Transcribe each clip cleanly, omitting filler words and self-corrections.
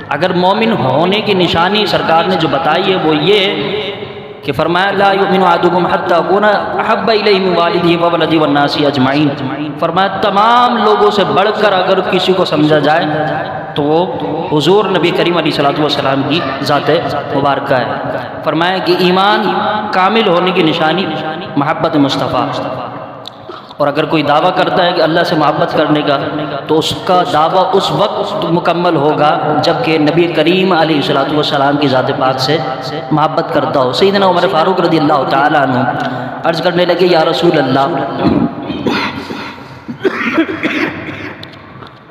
اگر مومن ہونے کی نشانی سرکار نے جو بتائی ہے وہ یہ کہ فرمایا لا یؤمن احدکم حتی اکون احب الیہ من والدہ وولدہ والناس اجمعین، فرمایا تمام لوگوں سے بڑھ کر اگر کسی کو سمجھا جائے تو وہ حضور نبی کریم علیہ الصلوۃ والسلام کی ذات مبارکہ ہے۔ فرمایا کہ ایمان کامل ہونے کی نشانی محبت مصطفیٰ، اور اگر کوئی دعویٰ کرتا ہے کہ اللہ سے محبت کرنے کا تو اس کا دعویٰ اس وقت مکمل ہوگا جب کہ نبی کریم علیہ الصلوۃ والسلام کی ذات پاک سے محبت کرتا ہو۔ سیدنا عمر فاروق رضی اللہ تعالیٰ عنہ عرض کرنے لگے یا رسول اللہ،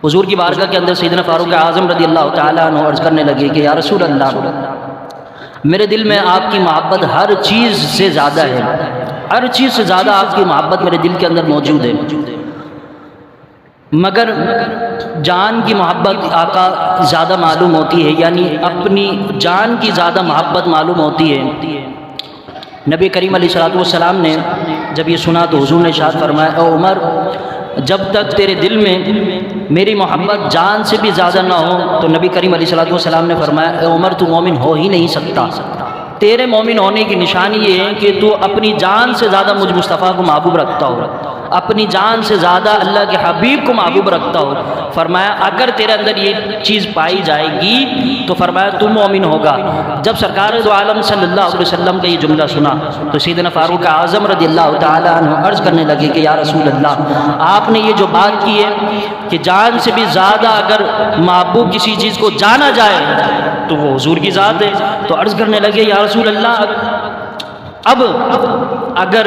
حضور کی بارگاہ کے اندر سیدنا فاروق اعظم رضی اللہ تعالیٰ عنہ عرض کرنے لگے کہ یا رسول اللہ، میرے دل میں آپ کی محبت ہر چیز سے زیادہ ہے، ہر چیز سے زیادہ آپ کی محبت میرے دل کے اندر موجود ہے، مگر جان کی محبت آقا زیادہ معلوم ہوتی ہے، یعنی اپنی جان کی زیادہ محبت معلوم ہوتی ہے۔ نبی کریم علیہ الصلوۃ والسلام نے جب یہ سنا تو حضور نے ارشاد فرمایا اے عمر، جب تک تیرے دل میں میری محبت جان سے بھی زیادہ نہ ہو تو نبی کریم علیہ الصلوۃ والسلام نے فرمایا اے عمر تو مومن ہو ہی نہیں سکتا۔ تیرے مومن ہونے کی نشانی یہ ہے کہ تو اپنی جان سے زیادہ مجھ مصطفیٰ کو محبوب رکھتا ہو، اپنی جان سے زیادہ اللہ کے حبیب کو محبوب رکھتا ہو۔ فرمایا اگر تیرے اندر یہ چیز پائی جائے گی تو فرمایا تو مومن ہوگا۔ جب سرکار دو عالم صلی اللہ علیہ وسلم کا یہ جملہ سنا تو سیدنا فاروق اعظم رضی اللہ تعالیٰ عنہ عرض کرنے لگے کہ یا رسول اللہ، آپ نے یہ جو بات کی ہے کہ جان سے بھی زیادہ اگر محبوب کسی چیز کو جانا جائے تو وہ حضور کی ذات ہے۔ تو عرض کرنے لگے یا رسول اللہ، اب اگر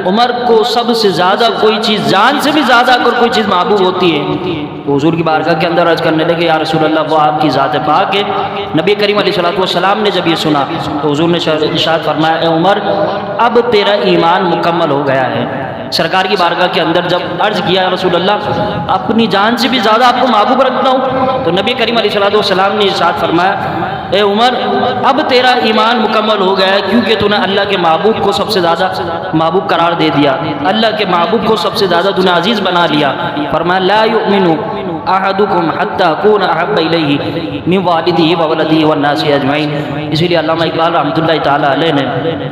عمر کو سب سے زیادہ کوئی چیز جان سے بھی زیادہ اگر کوئی چیز محبوب ہوتی ہے تو حضور کی بارگاہ کے اندر عرض کرنے لگے یا رسول اللہ وہ آپ کی ذات پاک ہے۔ نبی کریم علیہ الصلوۃ والسلام نے جب یہ سنا تو حضور نے ارشاد فرمایا اے عمر اب تیرا ایمان مکمل ہو گیا ہے۔ سرکار کی بارگاہ کے اندر جب عرض کیا رسول اللہ اپنی جان سے بھی زیادہ آپ کو محبوب رکھتا ہوں تو نبی کریم علیہ الصلوۃ والسلام نے ارشاد فرمایا اے عمر اب تیرا ایمان مکمل ہو گیا ہے، کیونکہ تو نے اللہ کے محبوب کو سب سے زیادہ محبوب قرار دے دیا، اللہ کے محبوب کو سب سے زیادہ تو نے عزیز بنا لیا۔ فرمایا لا یؤمن احدکم حتی اکون احب الیہ من والدہ وولدہ والناس اجمعین۔ اسی لیے علامہ اقبال رحمۃ اللہ تعالیٰ علیہ نے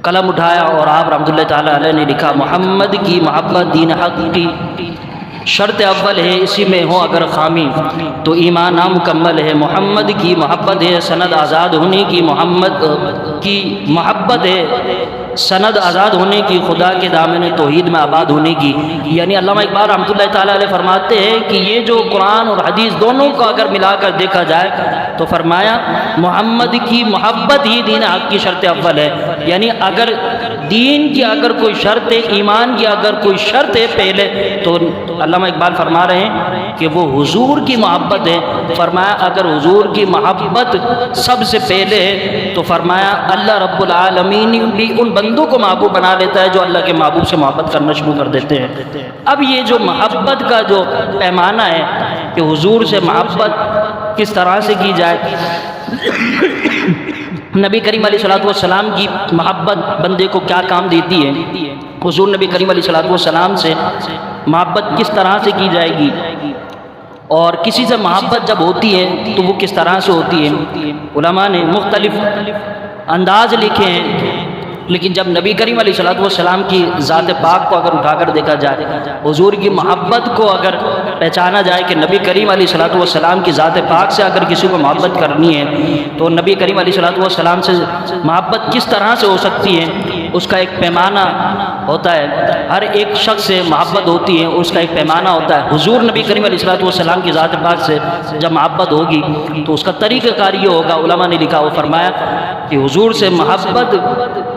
قلم اٹھایا اور آپ رحمۃ اللہ تعالیٰ علیہ نے لکھا محمد کی محبت دین حق کی شرط اول ہے، اسی میں ہو اگر خامی تو ایمان نامکمل ہے۔ محمد کی محبت ہے سند آزاد ہونے کی، محمد کی محبت ہے سند آزاد ہونے کی، خدا کے دامن توحید میں آباد ہونے کی۔ یعنی علامہ اقبال رحمۃ اللہ تعالیٰ علیہ فرماتے ہیں کہ یہ جو قرآن اور حدیث دونوں کو اگر ملا کر دیکھا جائے تو فرمایا محمد کی محبت ہی دین حق کی شرط اول ہے۔ یعنی اگر دین کی اگر کوئی شرط ہے، ایمان کی اگر کوئی شرط ہے پہلے تو علامہ اقبال فرما رہے ہیں کہ وہ حضور کی محبت ہے۔ فرمایا اگر حضور کی محبت سب سے پہلے ہے تو فرمایا اللہ رب العالمین بھی ان بندوں کو محبوب بنا لیتا ہے جو اللہ کے محبوب سے محبت کرنا شروع کر دیتے ہیں۔ اب یہ جو محبت کا جو پیمانہ ہے کہ حضور سے محبت کس طرح سے کی جائے، نبی کریم علیہ الصلوۃ والسلام کی محبت بندے کو کیا کام دیتی ہے، حضور نبی کریم علیہ الصلوۃ والسلام سے محبت کس طرح سے کی جائے گی، اور کسی سے محبت جب ہوتی ہے تو وہ کس طرح سے ہوتی ہے۔ علماء نے مختلف انداز لکھے ہیں، لیکن جب نبی کریم علیہ الصلوۃ والسلام کی ذات پاک کو اگر اٹھا کر دیکھا جائے، حضور کی محبت کو اگر پہچانا جائے کہ نبی کریم علیہ الصلوۃ والسلام کی ذات پاک سے اگر کسی کو محبت کرنی ہے تو نبی کریم علیہ الصلوۃ والسلام سے محبت کس طرح سے ہو سکتی ہے، اس کا ایک پیمانہ ہوتا ہے۔ ہر ایک شخص سے محبت ہوتی ہے، اس کا ایک پیمانہ ہوتا ہے۔ حضور نبی کریم علیہ الصلوۃ والسلام کی ذات پاک سے جب محبت ہوگی تو اس کا طریقہ کار یہ ہوگا، علماء نے لکھا وہ فرمایا کہ حضور سے محبت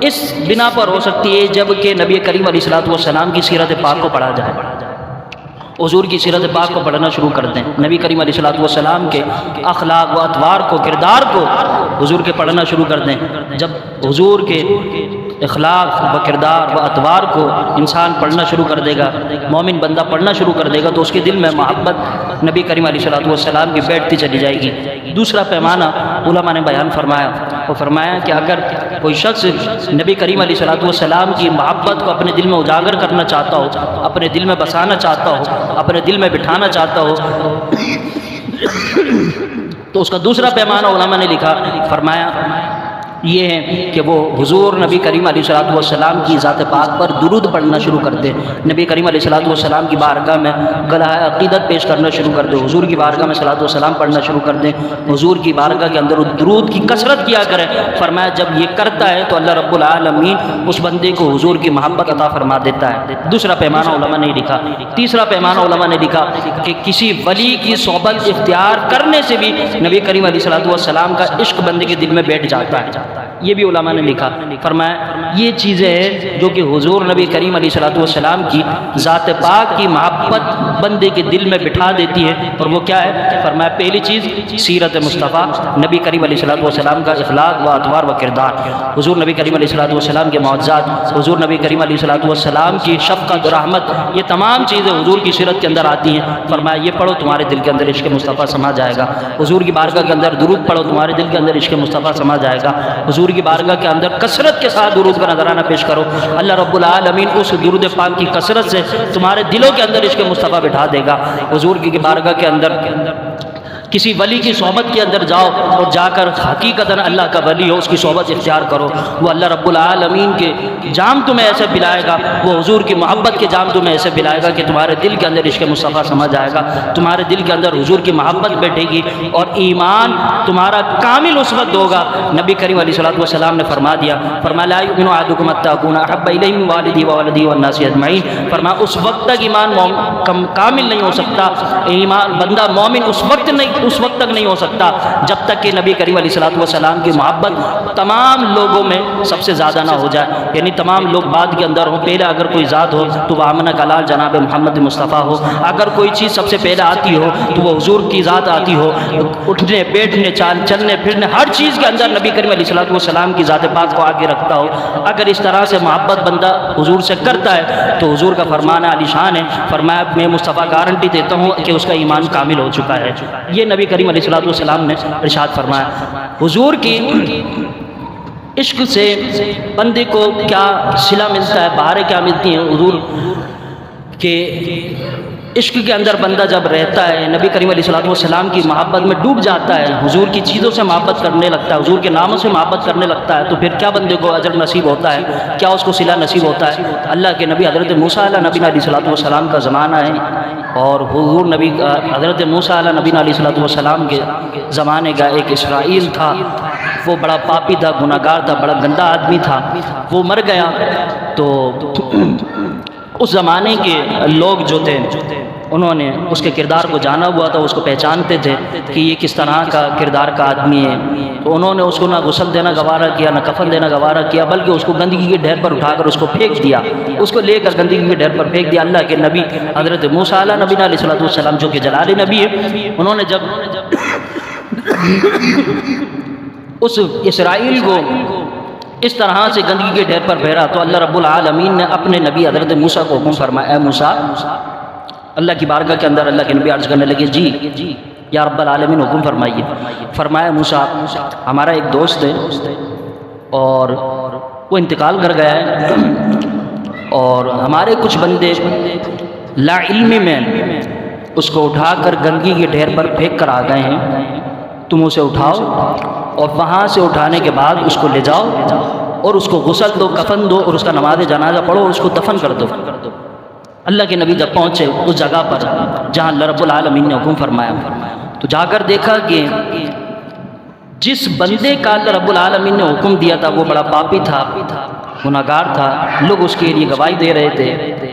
اس بنا پر ہو سکتی ہے جب کہ نبی کریم علیہ الصلوۃ والسلام کی سیرت پاک کو پڑھا جائے، حضور کی سیرت پاک کو پڑھنا شروع کر دیں، نبی کریم علیہ الصلوۃ والسلام کے اخلاق و اطوار کو، کردار کو حضور کے پڑھنا شروع کر دیں۔ جب حضور کے اخلاق و کردار و اطوار کو انسان پڑھنا شروع کر دے گا، مومن بندہ پڑھنا شروع کر دے گا تو اس کے دل میں محبت نبی کریم علیہ الصلوۃ والسلام کی بیٹھتی چلی جائے گی۔ دوسرا پیمانہ علماء نے بیان فرمایا، وہ فرمایا کہ اگر کوئی شخص نبی کریم علیہ الصلوۃ والسلام کی محبت کو اپنے دل میں اجاگر کرنا چاہتا ہو، اپنے دل میں بسانا چاہتا ہو، اپنے دل میں بٹھانا چاہتا ہو تو اس کا دوسرا پیمانہ علماء نے لکھا، فرمایا یہ ہے کہ وہ حضور نبی کریم علیہ الصلوۃ والسلام کی ذات پاک پر درود پڑھنا شروع کر دے، نبی کریم علیہ الصلوۃ والسلام کی بارگاہ میں گلہ عقیدت پیش کرنا شروع کر دے، حضور کی بارگاہ میں صلاۃ والسلام پڑھنا شروع کر دے، حضور کی بارگاہ کے اندر درود کی کثرت کیا کرے۔ فرمایا جب یہ کرتا ہے تو اللہ رب العالمین اس بندے کو حضور کی محبت عطا فرما دیتا ہے۔ دوسرا پیمانہ علماء نے لکھا۔ تیسرا پیمانہ علماء نے لکھا کہ کسی ولی کی صحبت اختیار کرنے سے بھی نبی کریم علیہ الصلوۃ والسلام کا عشق بندے کے دل میں بیٹھ جاتا ہے، یہ بھی علماء نے لکھا۔ فرمایا یہ چیزیں ہیں جو کہ حضور نبی کریم علیہ الصلوۃ والسلام کی ذات پاک کی محبت بندے کے دل میں بٹھا دیتی ہے، اور وہ کیا ہے؟ فرمایا پہلی چیز سیرت مصطفیٰ، نبی کریم علیہ الصلوۃ والسلام کا اخلاق و اطوار و کردار، حضور نبی کریم علیہ الصلوۃ والسلام کے معجزات، حضور نبی کریم علیہ الصلوۃ والسلام کی شفقت و رحمت، یہ تمام چیزیں حضور کی سیرت کے اندر آتی ہیں۔ فرمایا یہ پڑھو تمہارے دل کے اندر عشق مصطفیٰ سما جائے گا، حضور کی بارگاہ کے اندر درود پڑھو تمہارے دل کے اندر عشق مصطفیٰ سما جائے گا، حضور کی بارگاہ کے اندر کثرت کے ساتھ درود کا نذرانہ پیش کرو، اللہ رب العالمین اس درود پاک کی کثرت سے تمہارے دلوں کے اندر عشق مصطفیٰ بٹھا دے گا۔ حضور کی بارگاہ کے اندر کسی ولی کی صحبت کے اندر جاؤ اور جا کر حقیقتاً اللہ کا ولی ہو، اس کی صحبت اختیار کرو، وہ اللہ رب العالمین کے جام تمہیں ایسے پلائے گا، وہ حضور کی محبت کے جام تمہیں ایسے پلائے گا کہ تمہارے دل کے اندر عشق مصطفیٰ سما جائے گا، تمہارے دل کے اندر حضور کی محبت بیٹھے گی اور ایمان تمہارا کامل اس وقت ہوگا۔ نبی کریم علیہ الصلوۃ والسلام نے فرما دیا، فرمایا لا یؤمن احدکم حتی اکون احب الیہ من والدی وولدی والناس اجمعین، فرمایا اس وقت تک ایمان کامل نہیں ہو سکتا، ایمان بندہ مومن اس وقت تک نہیں ہو سکتا جب تک کہ نبی کریم علیہ الصلوۃ والسلام کی محبت تمام لوگوں میں سب سے زیادہ نہ ہو جائے، یعنی تمام لوگ بعد کے اندر ہوں، پہلے اگر کوئی ذات ہو تو وہ آمنہ کلال جناب محمد مصطفیٰ ہو، اگر کوئی چیز سب سے پہلے آتی ہو تو وہ حضور کی ذات آتی ہو، اٹھنے بیٹھنے چلنے پھرنے ہر چیز کے اندر نبی کریم علیہ الصلوۃ والسلام کی ذات پاک کو آگے رکھتا ہو۔ اگر اس طرح سے محبت بندہ حضور سے کرتا ہے تو حضور کا فرمان عالی شان ہے، فرمایا میں مصطفیٰ گارنٹی دیتا ہوں کہ اس کا ایمان کامل ہو چکا ہے۔ یہ نبی کریم علیہ الصلوۃ والسلام نے ارشاد فرمایا۔ حضور کی عشق سے بندے کو کیا صلہ ملتا ہے، بہاریں کیا ملتی ہیں؟ حضور کے عشق کے اندر بندہ جب رہتا ہے، نبی کریم علیہ الصلوۃ والسلام کی محبت میں ڈوب جاتا ہے، حضور کی چیزوں سے محبت کرنے لگتا ہے، حضور کے ناموں سے محبت کرنے لگتا ہے، تو پھر کیا بندے کو اجر نصیب ہوتا ہے، کیا اس کو صلہ نصیب ہوتا ہے؟ اللہ کے نبی حضرت موسیٰ علیہ نبی علیہ الصلوۃ والسلام کا زمانہ ہے، اور حضور نبی حضرت موسیٰ علیہ نبی علیہ الصلوۃ والسلام کے زمانے کا ایک اسرائیل تھا، وہ بڑا پاپی تھا، گناہ گار تھا، بڑا گندا آدمی تھا، وہ مر گیا۔ تو اس زمانے کے لوگ جو تھے انہوں نے اس کے کردار کو جانا ہوا تھا، اس کو پہچانتے تھے کہ یہ کس طرح کا کردار کا آدمی ہے، تو انہوں نے اس کو نہ غسل دینا گوارا کیا، نہ کفن دینا گوارا کیا، بلکہ اس کو گندگی کے ڈھیر پر اٹھا کر اس کو پھینک دیا، اس کو لے کر گندگی کے ڈھیر پر پھینک دیا۔ اللہ کے نبی حضرت موسیٰ علیہ نبی علیہ الصلوۃ والسلام جو کہ جلال نبی ہے، انہوں نے جب اس اسرائیل کو اس طرح سے گندگی کے ڈھیر پر پھیرا تو اللہ رب العالمین نے اپنے نبی حضرت موسیٰ کو حکم فرمایا، اے موسیٰ، اللہ کی بارگاہ کے اندر اللہ کے نبی عرض کرنے لگے، جی یا رب العالمین حکم فرمائیے۔ فرمایا موسیٰ، ہمارا ایک دوست ہے اور وہ انتقال کر گیا ہے، اور ہمارے کچھ بندے لا علمی میں اس کو اٹھا کر گندگی کے ڈھیر پر پھینک کر آ گئے ہیں، تم اسے اٹھاؤ اور وہاں سے اٹھانے کے بعد اس کو لے جاؤ اور اس کو غسل دو، کفن دو، اور اس کا نماز جنازہ پڑھو اور اس کو دفن کر دو۔ اللہ کے نبی جب پہنچے اس جگہ پر جہاں اللہ رب العالمین نے حکم فرمایا، تو جا کر دیکھا کہ جس بندے کا اللہ رب العالمین نے حکم دیا تھا وہ بڑا پاپی تھا، گناہ گار تھا، لوگ اس کے لیے گواہی دے رہے تھے۔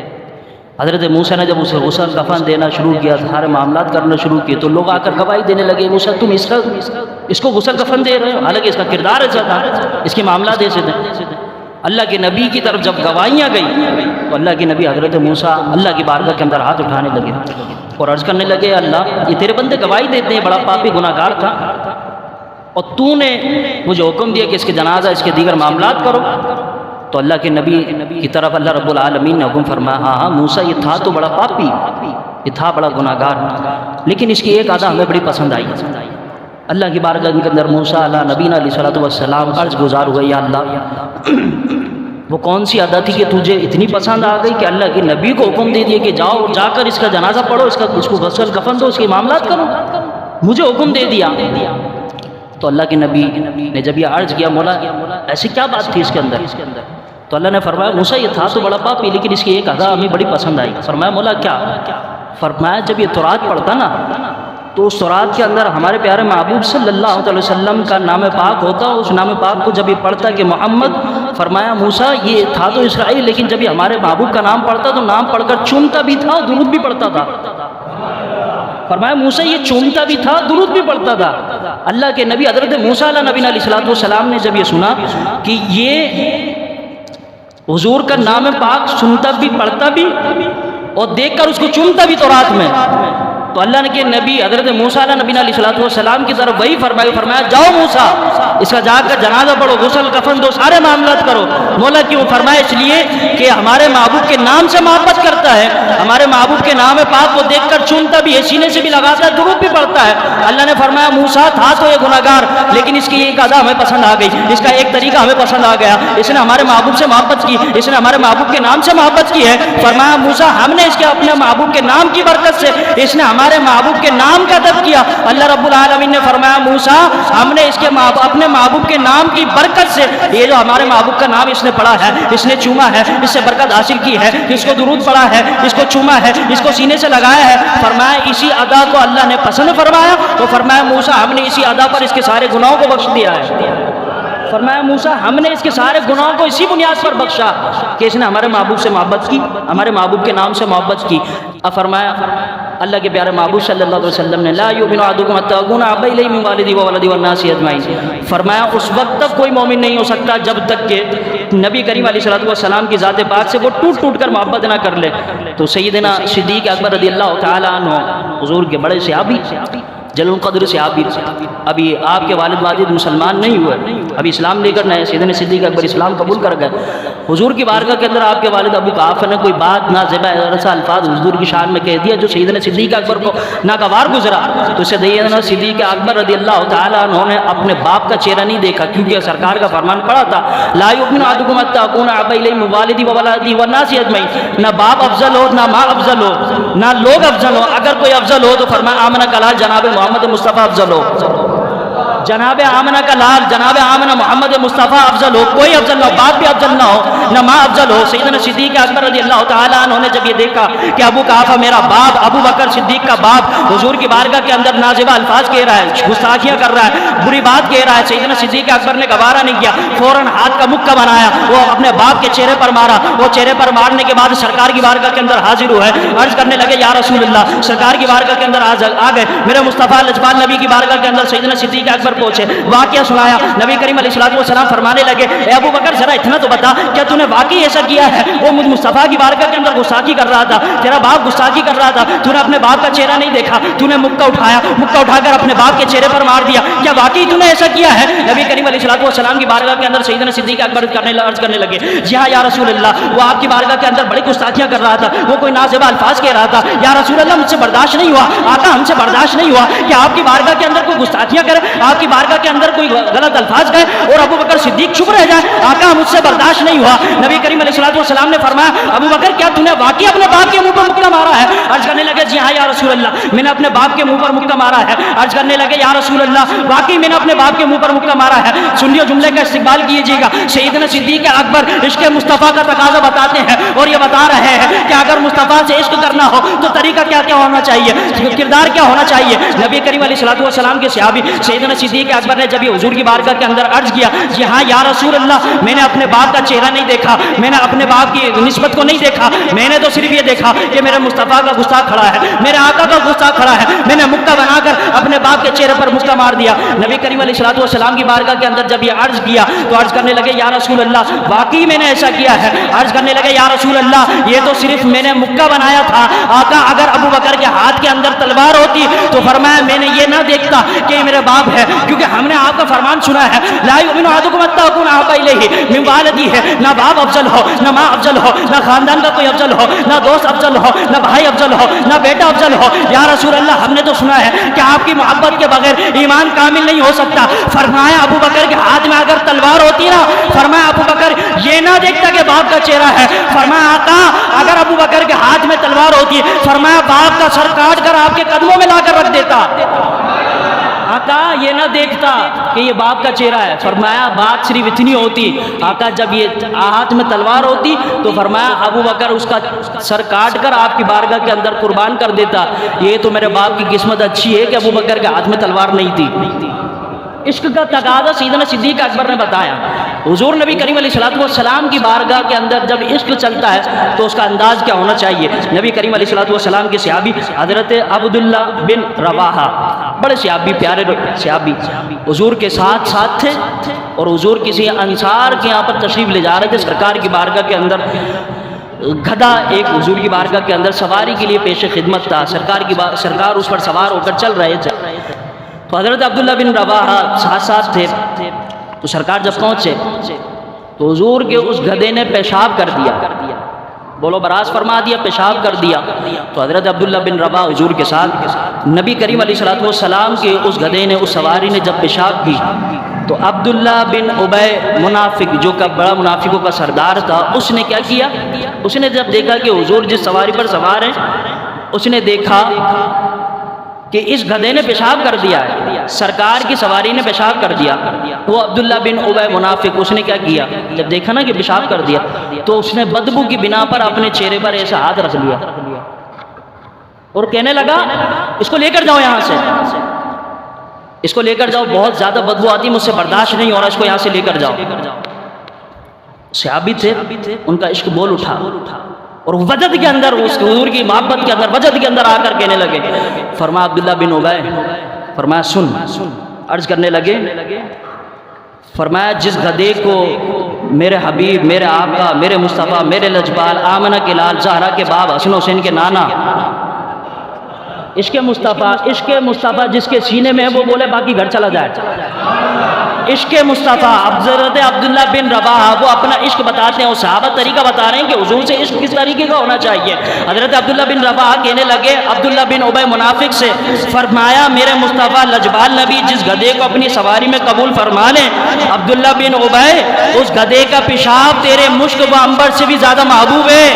حضرت موسیٰ نے جب اسے غسل کفن دینا شروع کیا، سارے معاملات کرنا شروع کیے، تو لوگ آ کر گواہی دینے لگے، موسیٰ تم اس کو غسل کفن دے رہے ہو، حالانکہ اس کا کردار ایسا تھا، اس کے معاملات ایسے تھے۔ اللہ کے نبی کی طرف جب گواہیاں گئی تو اللہ کے نبی حضرت موسیٰ اللہ کی بارگاہ کے اندر ہاتھ اٹھانے لگے اور عرض کرنے لگے، اللہ یہ تیرے بندے گواہی دیتے ہیں، بڑا پاپی گناہ گار تھا، اور تو نے مجھے حکم دیا کہ اس کے جنازہ اس کے دیگر معاملات کرو۔ تو اللہ کے نبی کی طرف اللہ رب العالمین نے حکم فرمایا، ہاں ہاں موسیٰ یہ تھا تو بڑا پاپی، یہ تھا بڑا گناہ گار، لیکن اس کی ایک ادا ہمیں بڑی پسند آئی۔ اللہ کی بارگاہ کے اندر موسیٰ علیہ نبی علیہ الصلوۃ والسلام عرض گزار ہوئے، یا اللہ وہ کون سی ادا تھی کہ تجھے اتنی پسند آ گئی کہ اللہ کے نبی کو حکم دے دیا کہ جاؤ جا کر اس کا جنازہ پڑھو، اس کو غسل کفن دو، اس کے معاملات کرو۔ مجھے حکم دے دیا۔ تو اللہ کے نبی نے جب یہ عرض کیا مولا ایسی کیا بات تھی اس کے اندر، تو اللہ نے فرمایا موسیٰ یہ تھا تو بڑا پاپی لیکن اس کی ایک ادا ہمیں بڑی پسند آئی۔ فرمایا مولا کیا؟ فرمایا جب یہ تورات پڑھتا نا تو اس تورات کے اندر ہمارے پیارے محبوب صلی اللہ علیہ وسلم کا نام پاک ہوتا، اس نام پاک کو جب یہ پڑھتا کہ محمد، فرمایا موسیٰ یہ تھا تو اسرائیل لیکن جب یہ ہمارے محبوب کا نام پڑھتا تو نام پڑھ کر چومتا بھی تھا اور درود بھی پڑھتا تھا۔ فرمایا موسیٰ یہ چومتا بھی تھا درود بھی پڑھتا تھا۔ اللہ کے نبی حضرت موسیٰ علیہ نبی علیہ السلام نے جب یہ سنا کہ یہ حضور کا نام پاک سنتا بھی پڑھتا بھی اور دیکھ کر اس کو چومتا بھی تورات میں، تو اللہ کے نبی حضرت موسیٰ علیہ نبی علیہ السلام کی طرف وہی فرمایا جاؤ موسیٰ اس کا جا کر جنازہ پڑھو، غسل کفن دو، سارے معاملات کرو۔ مولا کیوں؟ فرمایا اس لیے کہ ہمارے محبوب کے نام سے محبت کرتا ہے، ہمارے محبوب کے نام پاک کو دیکھ کر چومتا بھی ہے، سینے سے بھی لگاتا ہے، درود بھی پڑھتا ہے۔ اللہ نے فرمایا موسیٰ تھا تو یہ گناہگار لیکن اس کی ایک ادا ہمیں پسند آ گئی، اس کا ایک طریقہ ہمیں پسند آ گیا، اس نے ہمارے محبوب سے محبت کی، اس نے ہمارے محبوب کے نام سے محبت کی ہے۔ فرمایا موسیٰ ہم نے اس کے اپنے محبوب کے نام کی برکت سے اس نے ہمارے محبوب کے نام کا ادب کیا۔ اللہ رب العالمین نے فرمایا موسیٰ ہم نے اس کے اپنے محبوب کے نام کی برکت سے یہ جو ہمارے محبوب کا نام اس نے پڑھا ہے، اس نے چوما ہے، اس سے برکت حاصل کی ہے، اس کو درود پڑھا ہے، اس کو چوما ہے، اس کو سینے سے لگایا ہے، فرمایا اسی ادا کو اللہ نے پسند فرمایا، تو فرمایا موسیٰ ہم نے اسی ادا پر اس کے سارے گناہوں کو بخش دیا ہے۔ فرمایا موسیٰ ہم نے اس کے سارے گناہوں کو اسی بنیاد پر بخشا کہ اس نے ہمارے محبوب سے محبت کی، ہمارے محبوب کے نام سے محبت کی۔ اب فرمایا اللہ کے پیارے محبوب صلی اللہ علیہ وسلم نے لا یؤمن احدکم حتی اکون احب الیہ من والدہ وولدہ والناس اجمعین، فرمایا اس وقت تک کوئی مومن نہیں ہو سکتا جب تک کہ نبی کریم علیہ السلام کی ذات پاک سے وہ ٹوٹ ٹوٹ کر محبت نہ کر لے۔ تو سیدنا صدیق اکبر رضی اللہ تعالی عنہ حضور کے بڑے صحابی جل القدر صحابی، ابھی آپ کے والد واجد مسلمان نہیں ہوئے، ابھی اسلام لے کر نئے، سیدنا صدیق اکبر اسلام قبول کر گئے۔ حضور کی بارگاہ کے اندر آپ کے والد ابو قحافہ نے کوئی بات نازیبہ ایسا الفاظ حضور کی شان میں کہہ دیا جو سیدنا صدیق اکبر کو ناگوار گزرا، تو سیدنا صدیق اکبر رضی اللہ تعالیٰ عنہ نے اپنے باپ کا چہرہ نہیں دیکھا کیونکہ سرکار کا فرمان پڑا تھا لا یؤمن احدکم حتی اکون احب الیہ من والدہ وولدہ والناس اجمعین، نہ باپ افضل ہو نہ ماں افضل ہو نہ لوگ افضل ہو، اگر کوئی افضل ہو تو فرمایا آمنہ کا لال جناب محمد مصطفیٰ افضل ہو، جناب آمنہ کا لال جناب آمنہ محمد مصطفیٰ افضل ہو، کوئی افضل نہ ہو، باپ بھی افضل نہ ہو نہ ماں افضل ہو۔ سیدنا صدیق اکبر رضی اللہ تعالیٰ عنہ نے جب یہ دیکھا کہ ابو قحافہ میرا باپ، ابو بکر صدیق کا باپ حضور کی بارگاہ کے اندر نازیبہ الفاظ کہہ رہا ہے، گستاخیاں کر رہا ہے، بری بات کہہ رہا ہے، سیدنا صدیق اکبر نے گوارا نہیں کیا، فوراً ہاتھ کا مکہ بنایا، وہ اپنے باپ کے چہرے پر مارا، وہ چہرے پر مارنے کے بعد سرکار کی بارگاہ کے اندر حاضر ہوئے، عرض کرنے لگے یا رسول اللہ، سرکار کی بارگاہ کے اندر آ گئے، میرے مصطفیٰ لجپال نبی کی بارگاہ کے اندر سیدنا صدیق اکبر پہنچے، واقعہ سنایا، نبی کریم علیہ السلام فرمانے لگے اے ابو بکر ذرا اتنا تو بتا کیا تو نے واقعی ایسا کیا ہے؟ وہ مجھ مصطفیٰ کی بارگاہ کے اندر گستاخی کر رہا تھا، تیرا باپ گستاخی کر رہا تھا، تو نے اپنے باپ کا چہرہ نہیں دیکھا، تو نے مکہ اٹھایا، مکہ اٹھا کر اپنے باپ کے چہرے پر مار دیا، کیا واقعی تو نے ایسا کیا ہے؟ نبی کریم علیہ السلام کی بارگاہ کے اندر سیدنا صدیق اکبر عرض کرنے لگے جی ہاں یا رسول اللہ، وہ آپ کی بارگاہ کے اندر بڑی گستاخیاں کر رہا تھا، وہ کوئی نازیبہ الفاظ کہہ رہا تھا، یا رسول اللہ مجھ سے برداشت نہیں ہوا، آقا ہم سے برداشت نہیں ہوا کہ آپ کی بارگاہ کے اندر کوئی گستاخیاں کرے، آپ کی بارگاہ کے اندر کوئی غلط الفاظ کہے اور ابو بکر صدیق چپ رہ جائے، آقا مجھ سے برداشت نہیں ہوا۔ نبی کریم علیہ السلام نے فرمایا ابو بکر کیا تو نے واقعی اپنے باپ کے منہ پر مکہ مارا ہے؟ عرض کرنے لگے جی ہاں یا رسول اللہ میں نے اپنے باپ کے منہ پر مکہ مارا ہے۔ عرض کرنے لگے یا رسول اللہ واقعی میں نے اپنے باپ کے منہ پر مکہ مارا ہے۔ سنیے جملے کا استقبال کیجیے گا، سیدنا صدیق اکبر عشق مصطفیٰ کا تقاضا بتاتے ہیں اور یہ بتا رہے ہیں کہ اگر مصطفیٰ سے عشق کرنا ہو تو طریقہ کیا کیا ہونا چاہیے، کردار کیا ہونا چاہیے۔ نبی کریم علیہ السلام کے صحابی سیدنا صدیق اکبر نے جب یہ حضور کی بارگاہ کے اندر عرض کیا جی ہاں یا رسول اللہ میں نے اپنے باپ کا چہرہ نہیں دیکھا، میں نے اپنے باپ کی نسبت کو نہیں دیکھا، میں نے تو صرف یہ دیکھا کہ میرے مصطفیٰ کا گستاخ کھڑا ہے، میرے آقا کا گستاخ کھڑا ہے، میں نے مکہ بنا کر اپنے باپ کے چہرے پر مکہ مار دیا۔ نبی کریم علیہ السلام کی بارگاہ کے اندر جب یہ عرض کیا تو عرض کرنے لگے یا رسول اللہ واقعی میں نے ایسا کیا ہے۔ عرض کرنے لگے یا رسول اللہ یہ تو صرف میں نے مکہ بنایا تھا، آقا اگر ابو بکر کے ہاتھ کے اندر تلوار ہوتی تو فرمایا میں نے یہ نہ دیکھتا کہ یہ میرے باپ ہے، کیونکہ ہم نے آپ کا فرمان سنا ہے لا یؤمن احدکم حتی اکون احب الیہ من والدہ ہے، نہ باپ افضل ہو نہ ماں افضل ہو نہ خاندان کا کوئی افضل ہو نہ دوست افضل ہو نہ بھائی افضل ہو نہ بیٹا افضل ہو۔ یا رسول اللہ ہم نے تو سنا ہے کہ آپ کی محبت کے بغیر ایمان کامل نہیں ہو سکتا۔ فرمایا ابو بکر کے ہاتھ میں اگر تلوار ہوتی نا، فرمایا ابو بکر یہ نہ دیکھتا کہ باپ کا چہرہ ہے، فرمایا آقا اگر ابو بکر کے ہاتھ میں تلوار ہوتی فرمایا باپ کا سر کاٹ کر آپ کے قدموں میں لا کر رکھ دیتا۔ آقا یہ نہ دیکھتا کہ یہ باپ کا چہرہ ہے. فرمایا بات صرف اتنی ہوتی. آقا جب یہ ہاتھ میں تلوار ہوتی تو فرمایا ابو بکر اس کا سر کاٹ کر آپ کی بارگاہ کے اندر قربان کر دیتا. یہ تو میرے باپ کی قسمت اچھی ہے کہ ابو بکر کے ہاتھ میں تلوار نہیں تھی. عشق کا تقاضا سیدنا صدیق اکبر نے بتایا. حضور نبی کریم علیہ الصلوۃ والسلام کی بارگاہ کے اندر جب عشق چلتا ہے تو اس کا انداز کیا ہونا چاہیے. نبی کریم علیہ الصلوۃ والسلام کے صحابی حضرت عبداللہ بن رواحہ, بڑے صحابی, پیارے صحابی, حضور کے ساتھ تھے اور حضور کسی انصار کے یہاں پر تشریف لے جا رہے تھے. سرکار کی بارگاہ کے اندر گدھا ایک حضور کی بارگاہ کے اندر سواری کے لیے پیش خدمت تھا. سرکار اس پر سوار ہو کر چل رہے تھے. تو حضرت عبداللہ بن رواحہ ساتھ تھے. تو سرکار جب پہنچے تو حضور کے اس گدھے نے پیشاب کر دیا. بولو براز فرما دیا, پیشاب کر دیا. تو حضرت عبداللہ بن رواحہ حضور کے ساتھ, نبی کریم علیہ الصلوۃ والسلام کے اس گدھے نے, اس سواری نے جب پیشاب کی تو عبداللہ بن ابی منافق, جو کہ بڑا منافقوں کا سردار تھا, اس نے کیا کیا, اس نے جب دیکھا کہ حضور جس سواری پر سوار ہیں, اس نے دیکھا کہ اس گدھے نے پیشاب کر دیا ہے, سرکار کی سواری نے پیشاب کر دیا. وہ عبداللہ بن ابی منافق, اس نے کیا کیا, جب دیکھا نا کہ پیشاب کر دیا تو اس نے بدبو کی بنا پر اپنے چہرے پر ایسا ہاتھ رکھ لیا اور کہنے لگا اس کو لے کر جاؤ یہاں سے, اس کو لے کر جاؤ, بہت زیادہ بدبو آتی, مجھ سے برداشت نہیں ہو رہا, اس کو یہاں سے لے کر جاؤ. صحابی تھے, ان کا عشق بول اٹھا اور وجد کے اندر, اس حضور کی محبت کے اندر, وجد کے اندر آ کر کہنے لگے. فرمایا عبداللہ بن ابی, فرمایا سن, عرض کرنے لگے, فرمایا جس گدھے کو میرے حبیب, میرے آقا, میرے مصطفیٰ, میرے لجپال, آمنہ کے لال, زہرا کے باپ, حسن حسین کے نانا, عشق مصطفیٰ جس کے سینے میں ہے وہ بولے باقی گھر چلا جائے. عشق مصطفیٰ, حضرت عبداللہ بن رواحہ وہ اپنا عشق بتاتے ہیں, اور صحابہ طریقہ بتا رہے ہیں کہ حضور سے عشق کس طریقے کا ہونا چاہیے. حضرت عبداللہ بن رواحہ کہنے لگے عبداللہ بن ابی منافق سے, فرمایا میرے مصطفیٰ لجپال نبی جس گدھے کو اپنی سواری میں قبول فرما لیں, عبداللہ بن ابی اس گدھے کا پیشاب تیرے مشک و عنبر سے بھی زیادہ محبوب ہے,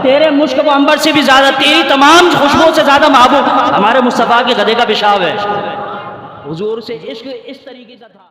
تیرے مشک و عنبر سے بھی زیادہ, تیری تمام خوشبو سے زیادہ محبوب ہمارے مصطفیٰ کے گدھے کا پیشاب ہے. حضور سے عشق اس طریقے کا تھا.